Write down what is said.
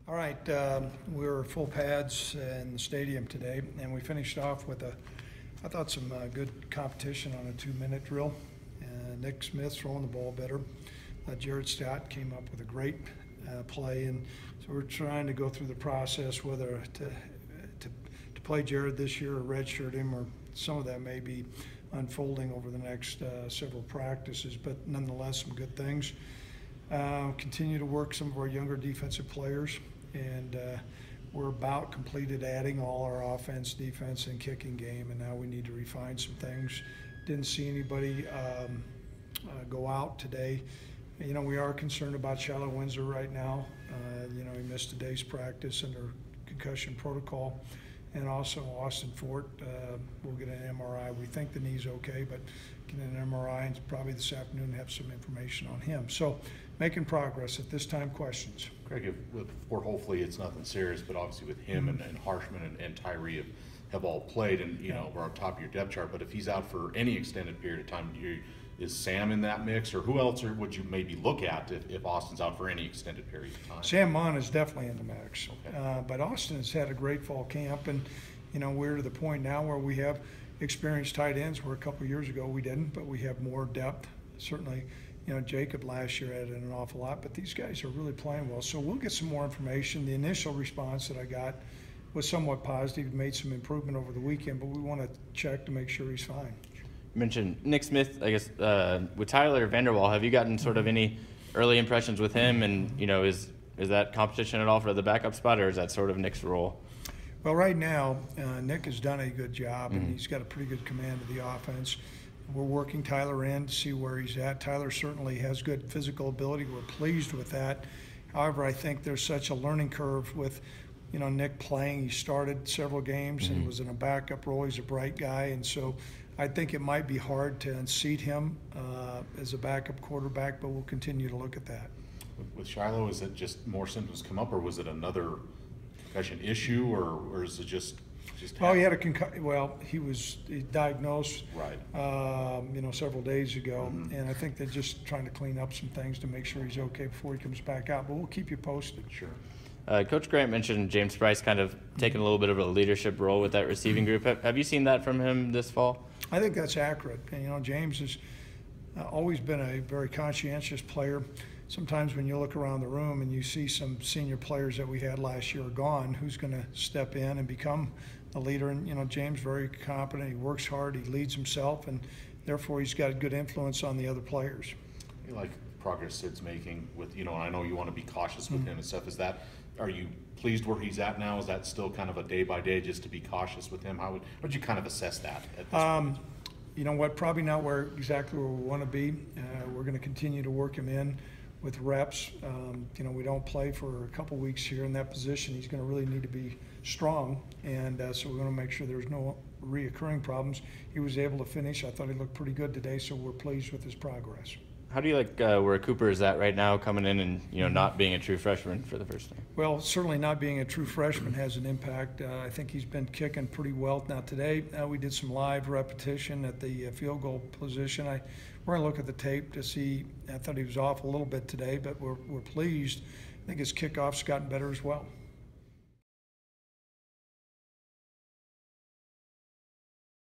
All right, we were full pads in the stadium today, and we finished off with I thought, some good competition on a 2-minute drill. Nick Smith throwing the ball better. Jared Stott came up with a great play, and so we're trying to go through the process whether to play Jared this year or redshirt him, or some of that may be unfolding over the next several practices, but nonetheless some good things. Continue to work some of our younger defensive players, and we're about completed adding all our offense, defense, and kicking game, and now we need to refine some things. Didn't see anybody go out today. You know, we are concerned about Shiloh Windsor right now. You know, he missed today's practice under concussion protocol. And also Austin Fort will get an MRI. We think the knee's okay, but get an MRI and probably this afternoon have some information on him. So making progress. At this time, questions. Craig, with Fort, hopefully it's nothing serious, but obviously with him and Harshman and Tyree have all played, and you know, we're on top of your depth chart. But if he's out for any extended period of time, is Sam in that mix, or who else would you maybe look at if Austin's out for any extended period of time? Sam Mon is definitely in the mix, okay. But Austin has had a great fall camp, and you know, we're to the point now where we have experienced tight ends where a couple of years ago we didn't, but we have more depth. Certainly, you know, Jacob last year added an awful lot, but these guys are really playing well. So we'll get some more information. The initial response that I got was somewhat positive, made some improvement over the weekend, but we want to check to make sure he's fine. You mentioned Nick Smith, I guess, with Tyler Vanderwall. Have you gotten sort of any early impressions with him? And, you know, is that competition at all for the backup spot, or is that sort of Nick's role? Well, right now, Nick has done a good job, and he's got a pretty good command of the offense. We're working Tyler in to see where he's at. Tyler certainly has good physical ability. We're pleased with that. However, I think there's such a learning curve with, you know, Nick playing. He started several games and was in a backup role. He's a bright guy, and so I think it might be hard to unseat him as a backup quarterback, but we'll continue to look at that. With Shiloh, is it just more symptoms come up, or was it another concussion issue, or is it just well, he had a concussion. Well, he was diagnosed, right, you know, several days ago, and I think they're just trying to clean up some things to make sure he's okay before he comes back out. But we'll keep you posted. Sure. Coach Grant mentioned James Price kind of taking a little bit of a leadership role with that receiving group. Have you seen that from him this fall? I think that's accurate. And, you know, James has always been a very conscientious player. Sometimes when you look around the room and you see some senior players that we had last year are gone, who's going to step in and become the leader? And, you know, James very competent. He works hard. He leads himself, and therefore he's got a good influence on the other players. You like progress Sid's making with, you know, I know you want to be cautious with him and stuff. Are you pleased where he's at now? Is that still kind of a day by day just to be cautious with him? How would you kind of assess that at this point? You know what, probably not exactly where we want to be. We're going to continue to work him in with reps. You know, we don't play for a couple weeks here in that position. He's going to really need to be strong, and so we're going to make sure there's no reoccurring problems. He was able to finish. I thought he looked pretty good today, so we're pleased with his progress. How do you like where Cooper is at right now, coming in and, you know, not being a true freshman for the first time? Well, certainly not being a true freshman has an impact. I think he's been kicking pretty well. Now today we did some live repetition at the field goal position. We're going to look at the tape to see. I thought he was off a little bit today, but we're pleased. I think his kickoff's gotten better as well.